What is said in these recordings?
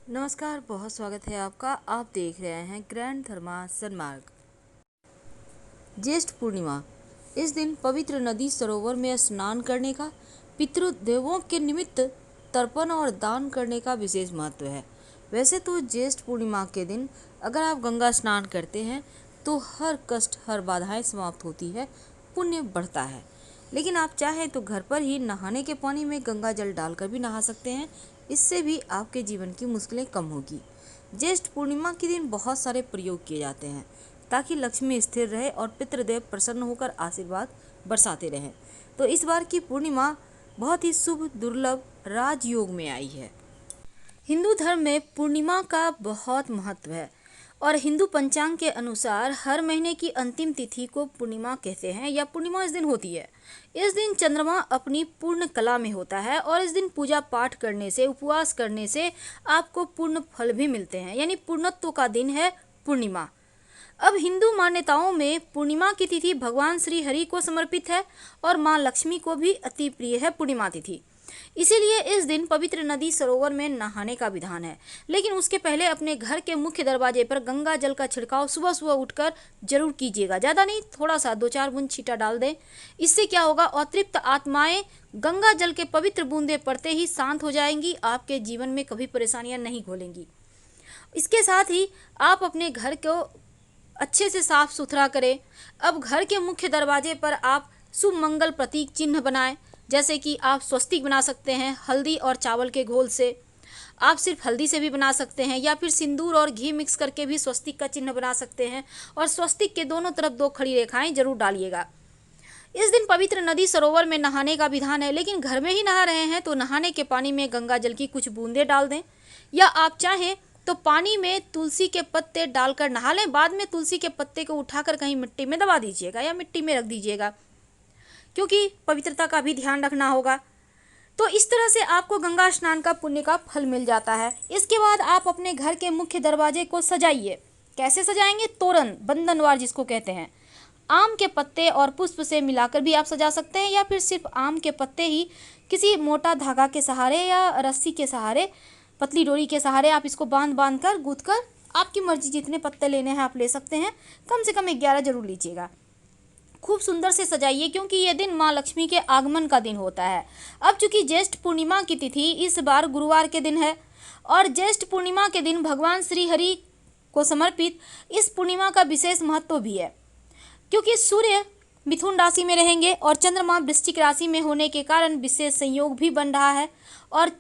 नमस्कार, बहुत स्वागत है आपका। आप देख रहे हैं ग्रैंड धर्मा सन्मार्ग। ज्येष्ठ पूर्णिमा, इस दिन पवित्र नदी सरोवर में स्नान करने का, पितृदेवों के निमित्त तर्पण और दान करने का विशेष महत्व है। वैसे तो ज्येष्ठ पूर्णिमा के दिन अगर आप गंगा स्नान करते हैं तो हर कष्ट, हर बाधाएं समाप्त होती है, पुण्य बढ़ता है। लेकिन आप चाहें तो घर पर ही नहाने के पानी में गंगा जल डालकर भी नहा सकते हैं। इससे भी आपके जीवन की मुश्किलें कम होगी। ज्येष्ठ पूर्णिमा के दिन बहुत सारे प्रयोग किए जाते हैं ताकि लक्ष्मी स्थिर रहे और पितृदेव प्रसन्न होकर आशीर्वाद बरसाते रहें। तो इस बार की पूर्णिमा बहुत ही शुभ, दुर्लभ राजयोग में आई है। हिंदू धर्म में पूर्णिमा का बहुत महत्व है और हिंदू पंचांग के अनुसार हर महीने की अंतिम तिथि को पूर्णिमा कहते हैं या पूर्णिमा इस दिन होती है। इस दिन चंद्रमा अपनी पूर्ण कला में होता है और इस दिन पूजा पाठ करने से, उपवास करने से आपको पूर्ण फल भी मिलते हैं, यानी पूर्णत्व का दिन है पूर्णिमा। अब हिंदू मान्यताओं में पूर्णिमा की तिथि भगवान श्री हरि को समर्पित है और माँ लक्ष्मी को भी अति प्रिय है पूर्णिमा तिथि। इसीलिए इस दिन पवित्र नदी सरोवर में नहाने का विधान है। लेकिन उसके पहले अपने घर के मुख्य दरवाजे पर गंगा जल का छिड़काव सुबह सुबह उठकर जरूर कीजिएगा। ज़्यादा नहीं, थोड़ा सा 2-4 बूंद छींटा डाल दें। इससे क्या होगा, अतृप्त आत्माएं गंगा जल के पवित्र बूंदे पड़ते ही शांत हो जाएंगी, आपके जीवन में कभी परेशानियां नहीं घोलेंगी। इसके साथ ही आप अपने घर को अच्छे से साफ सुथरा करें। अब घर के मुख्य दरवाजे पर आप शुभ मंगल प्रतीक चिन्ह बनाएं, जैसे कि आप स्वस्तिक बना सकते हैं हल्दी और चावल के घोल से। आप सिर्फ हल्दी से भी बना सकते हैं या फिर सिंदूर और घी मिक्स करके भी स्वस्तिक का चिन्ह बना सकते हैं। और स्वस्तिक के दोनों तरफ 2 खड़ी रेखाएं जरूर डालिएगा। इस दिन पवित्र नदी सरोवर में नहाने का विधान है, लेकिन घर में ही नहा रहे हैं तो नहाने के पानी में गंगा जल की कुछ बूंदें डाल दें, या आप चाहें तो पानी में तुलसी के पत्ते डालकर नहा लें। बाद में तुलसी के पत्ते को उठाकर कहीं मिट्टी में दबा दीजिएगा या मिट्टी में रख दीजिएगा, क्योंकि पवित्रता का भी ध्यान रखना होगा। तो इस तरह से आपको गंगा स्नान का पुण्य का फल मिल जाता है। इसके बाद आप अपने घर के मुख्य दरवाजे को सजाइए। कैसे सजाएंगे? तोरण, बंधनवार जिसको कहते हैं, आम के पत्ते और पुष्प से मिलाकर भी आप सजा सकते हैं, या फिर सिर्फ आम के पत्ते ही किसी मोटा धागा के सहारे या रस्सी के सहारे, पतली डोरी के सहारे आप इसको बांध कर गूंथ कर, आपकी मर्जी जितने पत्ते लेने हैं आप ले सकते हैं। कम से कम 11 जरूर लीजिएगा। खूब सुंदर से सजाइए, क्योंकि यह दिन माँ लक्ष्मी के आगमन का दिन होता है। अब चूंकि ज्येष्ठ पूर्णिमा की तिथि इस बार गुरुवार के दिन है और ज्येष्ठ पूर्णिमा के दिन भगवान श्री हरि को समर्पित इस पूर्णिमा का विशेष महत्व भी है, क्योंकि सूर्य मिथुन राशि में रहेंगे और चंद्रमा वृश्चिक राशि में होने के कारण विशेष संयोग भी बन रहा है। और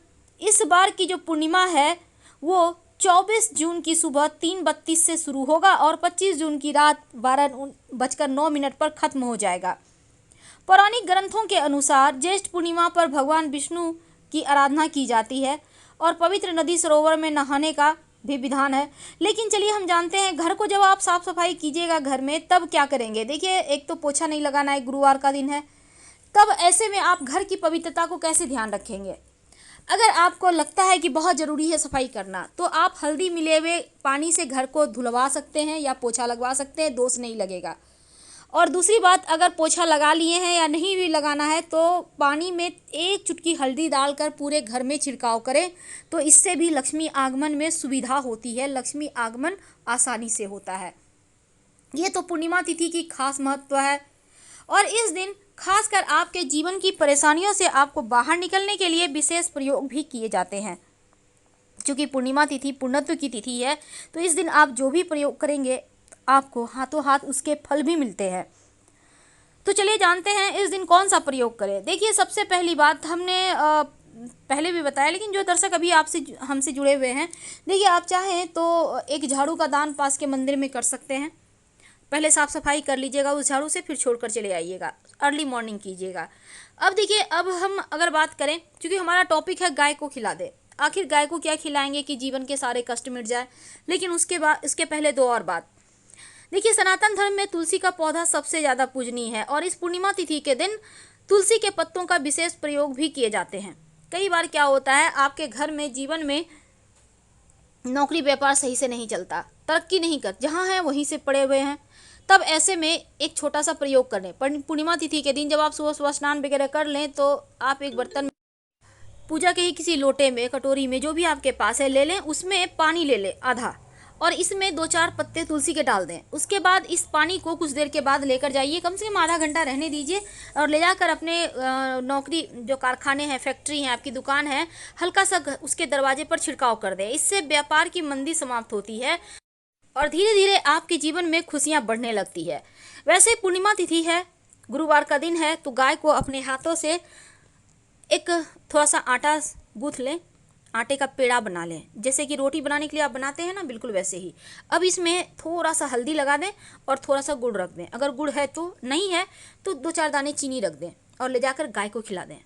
इस बार की जो पूर्णिमा है वो 24 जून की सुबह 3:32 से शुरू होगा और 25 जून की रात 12:09 पर खत्म हो जाएगा। पौराणिक ग्रंथों के अनुसार ज्येष्ठ पूर्णिमा पर भगवान विष्णु की आराधना की जाती है और पवित्र नदी सरोवर में नहाने का भी विधान है। लेकिन चलिए हम जानते हैं, घर को जब आप साफ सफाई कीजिएगा घर में, तब क्या करेंगे। देखिए, एक तो पोछा नहीं लगाना है, गुरुवार का दिन है, तब ऐसे में आप घर की पवित्रता को कैसे ध्यान रखेंगे। अगर आपको लगता है कि बहुत ज़रूरी है सफाई करना, तो आप हल्दी मिले हुए पानी से घर को धुलवा सकते हैं या पोछा लगवा सकते हैं, दोष नहीं लगेगा। और दूसरी बात, अगर पोछा लगा लिए हैं या नहीं भी लगाना है तो पानी में 1 चुटकी हल्दी डालकर पूरे घर में छिड़काव करें, तो इससे भी लक्ष्मी आगमन में सुविधा होती है, लक्ष्मी आगमन आसानी से होता है। ये तो पूर्णिमा तिथि की खास महत्व है। और इस दिन खासकर आपके जीवन की परेशानियों से आपको बाहर निकलने के लिए विशेष प्रयोग भी किए जाते हैं। क्योंकि पूर्णिमा तिथि पूर्णत्व की तिथि है, तो इस दिन आप जो भी प्रयोग करेंगे आपको हाथों हाथ उसके फल भी मिलते हैं। तो चलिए जानते हैं इस दिन कौन सा प्रयोग करें। देखिए, सबसे पहली बात हमने पहले भी बताया, लेकिन जो दर्शक अभी आपसे हमसे जुड़े हुए हैं, देखिए आप चाहें तो एक झाड़ू का दान पास के मंदिर में कर सकते हैं। पहले साफ सफाई कर लीजिएगा उस झाड़ू से, फिर छोड़कर चले आइएगा, अर्ली मॉर्निंग कीजिएगा। अब देखिए, अब हम अगर बात करें, क्योंकि हमारा टॉपिक है गाय को खिला दे, आखिर गाय को क्या खिलाएंगे कि जीवन के सारे कष्ट मिट जाए। लेकिन इसके पहले 2 और बात। देखिए, सनातन धर्म में तुलसी का पौधा सबसे ज़्यादा पूजनीय है और इस पूर्णिमा तिथि के दिन तुलसी के पत्तों का विशेष प्रयोग भी किए जाते हैं। कई बार क्या होता है, आपके घर में जीवन में नौकरी व्यापार सही से नहीं चलता, तरक्की नहीं कर, जहाँ हैं वहीं से पड़े हुए हैं, तब ऐसे में एक छोटा सा प्रयोग कर लें। पूर्णिमा तिथि के दिन जब आप सुबह सुबह स्नान वगैरह कर लें तो आप एक बर्तन पूजा के ही किसी लोटे में, कटोरी में, जो भी आपके पास है, ले लें। उसमें पानी ले लें आधा, और इसमें 2-4 पत्ते तुलसी के डाल दें। उसके बाद इस पानी को कुछ देर के बाद लेकर जाइए, कम से कम आधा घंटा रहने दीजिए, और ले जाकर अपने नौकरी, जो कारखाने हैं, फैक्ट्री हैं, आपकी दुकान है, हल्का सा उसके दरवाजे पर छिड़काव कर दें। इससे व्यापार की मंदी समाप्त होती है और धीरे धीरे आपके जीवन में खुशियां बढ़ने लगती है। वैसे पूर्णिमा तिथि है, गुरुवार का दिन है, तो गाय को अपने हाथों से एक थोड़ा सा आटा गूँथ लें, आटे का पेड़ा बना लें, जैसे कि रोटी बनाने के लिए आप बनाते हैं ना, बिल्कुल वैसे ही। अब इसमें थोड़ा सा हल्दी लगा दें और थोड़ा सा गुड़ रख दें। अगर गुड़ है तो, नहीं है तो 2-4 दाने चीनी रख दें और ले जाकर गाय को खिला दें।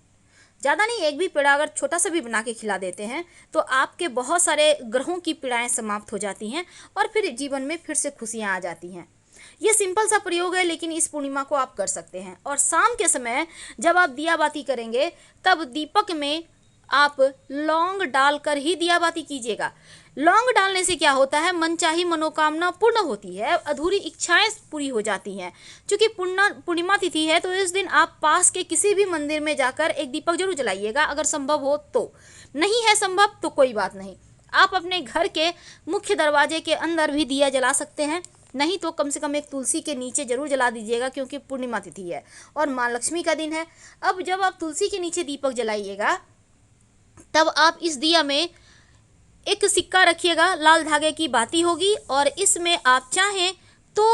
ज़्यादा नहीं, एक भी पेड़ा अगर छोटा सा भी बना के खिला देते हैं तो आपके बहुत सारे ग्रहों की पीड़ाएं समाप्त हो जाती हैं और फिर जीवन में फिर से खुशियाँ आ जाती हैं। ये सिंपल सा प्रयोग है, लेकिन इस पूर्णिमा को आप कर सकते हैं। और शाम के समय जब आप दिया बाती करेंगे, तब दीपक में आप लौंग डालकर ही दिया बाती कीजिएगा। लौंग डालने से क्या होता है, मनचाही मनोकामना पूर्ण होती है, अधूरी इच्छाएं पूरी हो जाती हैं। क्योंकि पूर्णिमा तिथि है, तो इस दिन आप पास के किसी भी मंदिर में जाकर एक दीपक जरूर जलाइएगा, अगर संभव हो तो। नहीं है संभव तो कोई बात नहीं, आप अपने घर के मुख्य दरवाजे के अंदर भी दिया जला सकते हैं। नहीं तो कम से कम एक तुलसी के नीचे जरूर जला दीजिएगा, क्योंकि पूर्णिमा तिथि है और माँ लक्ष्मी का दिन है। अब जब आप तुलसी के नीचे दीपक जलाइएगा, तब आप इस दिया में एक सिक्का रखिएगा, लाल धागे की बाती होगी, और इसमें आप चाहें तो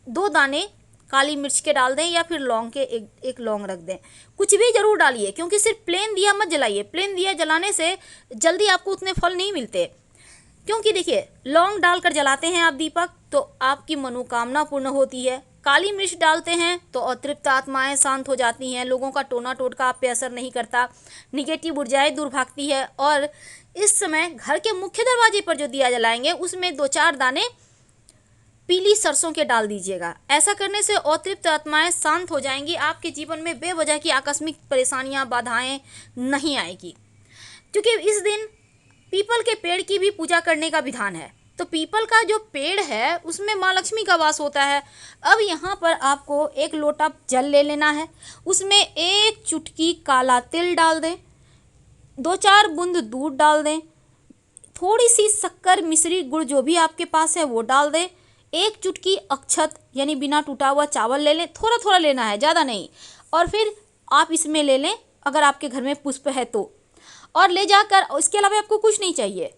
2 दाने काली मिर्च के डाल दें, या फिर लौंग के एक लौंग रख दें। कुछ भी जरूर डालिए, क्योंकि सिर्फ प्लेन दिया मत जलाइए। प्लेन दिया जलाने से जल्दी आपको उतने फल नहीं मिलते, क्योंकि देखिए, लौंग डालकर जलाते हैं आप दीपक तो आपकी मनोकामना पूर्ण होती है। काली मिर्च डालते हैं तो अतृप्त आत्माएं शांत हो जाती हैं, लोगों का टोना टोटका आप पे असर नहीं करता, निगेटिव ऊर्जाएं दूर भागती है। और इस समय घर के मुख्य दरवाजे पर जो दिया जलाएंगे, उसमें 2-4 दाने पीली सरसों के डाल दीजिएगा। ऐसा करने से अतृप्त आत्माएं शांत हो जाएंगी, आपके जीवन में बेवजह की आकस्मिक परेशानियां, बाधाएं नहीं आएगी। क्योंकि इस दिन पीपल के पेड़ की भी पूजा करने का विधान है। तो पीपल का जो पेड़ है, उसमें माँ लक्ष्मी का वास होता है। अब यहाँ पर आपको एक लोटा जल ले लेना है, उसमें 1 चुटकी काला तिल डाल दें, 2-4 बूंद दूध डाल दें, थोड़ी सी शक्कर, मिश्री, गुड़ जो भी आपके पास है वो डाल दें, 1 चुटकी अक्षत यानी बिना टूटा हुआ चावल ले लें, थोड़ा थोड़ा लेना है, ज़्यादा नहीं। और फिर आप इसमें ले लें, अगर आपके घर में पुष्प है तो, और ले जाकर, इसके अलावा आपको कुछ नहीं चाहिए,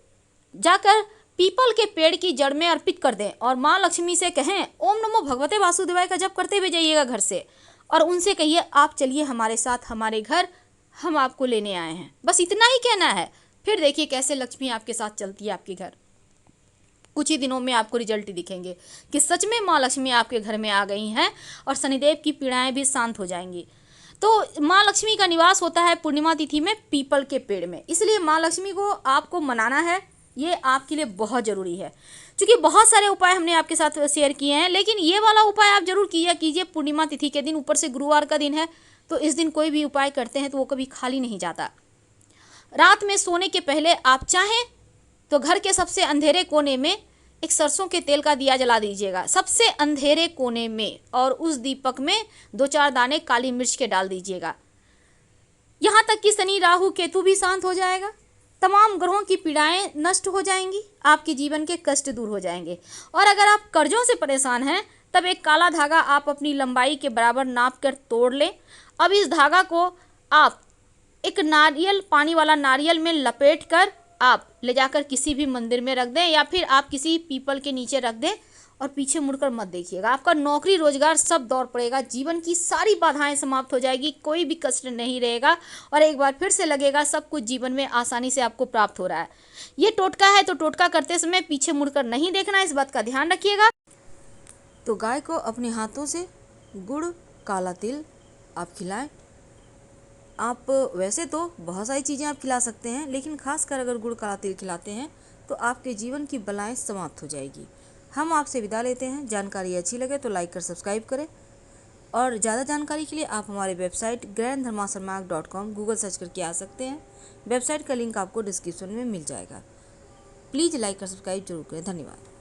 जाकर पीपल के पेड़ की जड़ में अर्पित कर दें और माँ लक्ष्मी से कहें, ओम नमो भगवते वासुदेवाय का जप करते हुए जाइएगा घर से, और उनसे कहिए, आप चलिए हमारे साथ हमारे घर, हम आपको लेने आए हैं। बस इतना ही कहना है। फिर देखिए कैसे लक्ष्मी आपके साथ चलती है आपके घर। कुछ ही दिनों में आपको रिजल्ट दिखेंगे कि सच में माँ लक्ष्मी आपके घर में आ गई हैं और शनिदेव की पीड़ाएं भी शांत हो जाएंगी। तो माँ लक्ष्मी का निवास होता है पूर्णिमा तिथि में पीपल के पेड़ में, इसलिए माँ लक्ष्मी को आपको मनाना है, ये आपके लिए बहुत ज़रूरी है। क्योंकि बहुत सारे उपाय हमने आपके साथ शेयर किए हैं, लेकिन ये वाला उपाय आप जरूर किया कीजिए पूर्णिमा तिथि के दिन। ऊपर से गुरुवार का दिन है, तो इस दिन कोई भी उपाय करते हैं तो वो कभी खाली नहीं जाता। रात में सोने के पहले आप चाहें तो घर के सबसे अंधेरे कोने में एक सरसों के तेल का दिया जला दीजिएगा, सबसे अंधेरे कोने में, और उस दीपक में 2-4 दाने काली मिर्च के डाल दीजिएगा। यहाँ तक कि शनि, राहु, केतु भी शांत हो जाएगा, तमाम ग्रहों की पीड़ाएं नष्ट हो जाएंगी, आपके जीवन के कष्ट दूर हो जाएंगे। और अगर आप कर्जों से परेशान हैं, तब एक काला धागा आप अपनी लंबाई के बराबर नाप कर तोड़ लें। अब इस धागा को आप एक नारियल, पानी वाला नारियल में लपेट कर आप ले जाकर किसी भी मंदिर में रख दें, या फिर आप किसी पीपल के नीचे रख दें, और पीछे मुड़कर मत देखिएगा। आपका नौकरी रोजगार सब दौड़ पड़ेगा, जीवन की सारी बाधाएं समाप्त हो जाएगी, कोई भी कष्ट नहीं रहेगा, और एक बार फिर से लगेगा सब कुछ जीवन में आसानी से आपको प्राप्त हो रहा है। ये टोटका है, तो टोटका करते समय पीछे मुड़कर नहीं देखना, इस बात का ध्यान रखिएगा। तो गाय को अपने हाथों से गुड़, काला तिल आप खिलाएं। आप वैसे तो बहुत सारी चीज़ें आप खिला सकते हैं, लेकिन खासकर अगर गुड़, काला तिल खिलाते हैं तो आपके जीवन की बलाएं समाप्त हो जाएगी। हम आपसे विदा लेते हैं। जानकारी अच्छी लगे तो लाइक कर सब्सक्राइब करें, और ज़्यादा जानकारी के लिए आप हमारे वेबसाइट grandharmasarmarg.com गूगल सर्च करके आ सकते हैं। वेबसाइट का लिंक आपको डिस्क्रिप्शन में मिल जाएगा। प्लीज़ लाइक कर सब्सक्राइब जरूर करें। धन्यवाद।